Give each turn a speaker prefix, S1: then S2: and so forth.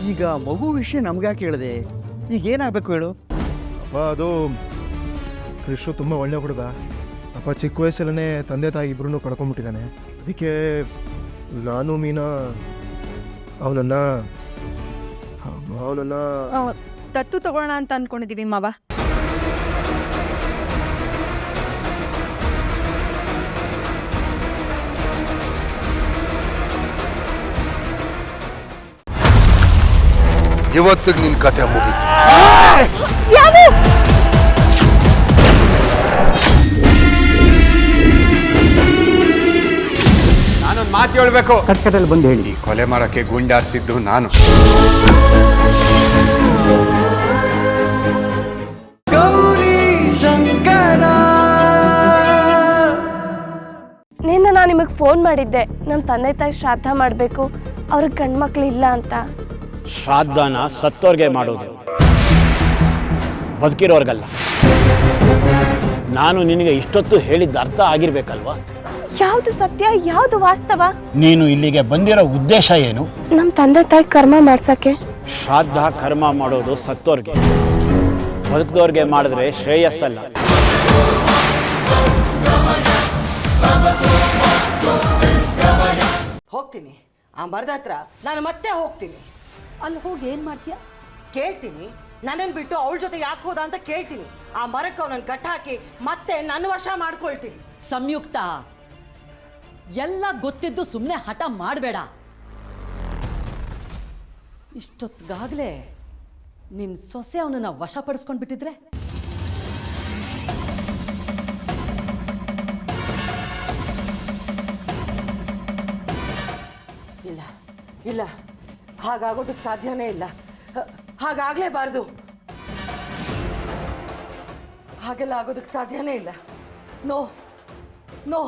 S1: ಈಗ ಮಗು ವಿಷಯ ನಮ್ಗ್ಯಾಕೆ ಹೇಳಿದೆ? ಈಗ ಏನಾಗಬೇಕು ಹೇಳು?
S2: ಅಪ್ಪ ಅದು ಕೃಷ್ಣ ತುಂಬ ಒಳ್ಳೆ ಹುಡುಗ. ಅಪ್ಪ ಚಿಕ್ಕ ವಯಸ್ಸಲ್ಲೇ ತಂದೆ ತಾಯಿ ಇಬ್ಬರೂ ಕಳ್ಕೊಂಡ್ಬಿಟ್ಟಿದ್ದಾನೆ. ಅದಕ್ಕೆ ನಾನು ಮೀನಾ ಅವನನ್ನ
S3: ದತ್ತು ತಗೊಳ್ಳೋಣ ಅಂತ ಅನ್ಕೊಂಡಿದೀವಿ ಮಾವ.
S4: ಇವತ್ತಿಗೆ ನಿನ್ ಕತೆ ಮುಗೀತು. ನಾನೊಂದು ಮಾತು ಹೇಳ್ಬೇಕು.
S1: ಕಟ್ಕಟಲ್ಲಿ ಬಂದು ಹೇಳಿ.
S4: ಕೊಲೆ ಮಾಡಕ್ಕೆ ಗುಂಡಾರಿಸಿದ್ದು ನಾನು.
S5: ನಿನ್ನೆ ನಾನು ನಿಮಗೆ ಫೋನ್ ಮಾಡಿದ್ದೆ, ನಮ್ಮ ತಂದೆ ತಾಯಿ ಶ್ರಾದ್ದ ಮಾಡಬೇಕು, ಅವ್ರಿಗೆ ಗಂಡ್ಮಕ್ಳು ಇಲ್ಲ ಅಂತ.
S6: ಶ್ರಾದ್ದನ ಸತ್ತೋರ್ಗೆ ಮಾಡೋದು, ಬದುಕಿರೋರ್ಗಲ್ಲ. ನಾನು ನಿನಗೆ ಇಷ್ಟೊತ್ತು ಹೇಳಿದ್ದ ಅರ್ಥ ಆಗಿರ್ಬೇಕಲ್ವಾ?
S5: ಯಾವುದು ಸತ್ಯ ಯಾವುದು ವಾಸ್ತವ?
S6: ನೀನು ಇಲ್ಲಿಗೆ ಬಂದಿರೋ ಉದ್ದೇಶ ಏನು?
S5: ನಮ್ಮ ತಂದೆ ತಾಯಿ ಕರ್ಮ ಮಾಡ್ಸಕ್ಕೆ.
S6: ಶ್ರಾದ್ದ ಕರ್ಮ ಮಾಡೋದು ಸತ್ತೋರ್ಗೆ, ಬದುಕಿದವ್ರಿಗೆ ಮಾಡಿದ್ರೆ ಶ್ರೇಯಸ್ಸಲ್ಲ.
S7: ಹೋಗ್ತೀನಿ ಆ ಮರದ ಹತ್ರ, ನಾನು ಮತ್ತೆ ಹೋಗ್ತೀನಿ.
S3: ಅಲ್ಲಿ ಹೋಗಿ ಏನ್ ಮಾಡ್ತೀಯ?
S7: ಕೇಳ್ತೀನಿ, ನನ್ನನ್ನು ಬಿಟ್ಟು ಅವಳ ಜೊತೆ ಯಾಕೆ ಹೋದ ಅಂತ ಕೇಳ್ತೀನಿ. ಆ ಮರಕ್ಕೆ ಅವನನ್ನು ಕಟ್ಟಾಕಿ ಮತ್ತೆ ನನ್ನ ವಶ ಮಾಡ್ಕೊಳ್ತೀನಿ.
S8: ಸಂಯುಕ್ತ, ಎಲ್ಲ ಗೊತ್ತಿದ್ದು ಸುಮ್ಮನೆ ಹಠ ಮಾಡಬೇಡ. ಇಷ್ಟೊತ್ತಿಗಾಗಲೇ ನಿನ್ನ ಸೊಸೆ ಅವನನ್ನ ವಶಪಡಿಸ್ಕೊಂಡು ಬಿಟ್ಟಿದ್ರೆ?
S7: ಇಲ್ಲ ಇಲ್ಲ, ಹಾಗಾಗೋದಕ್ಕೆ ಸಾಧ್ಯನೇ ಇಲ್ಲ. ಹಾಗಾಗಲೇಬಾರ್ದು. ಹಾಗೆಲ್ಲ ಆಗೋದಕ್ಕೆ ಸಾಧ್ಯನೇ ಇಲ್ಲ. No no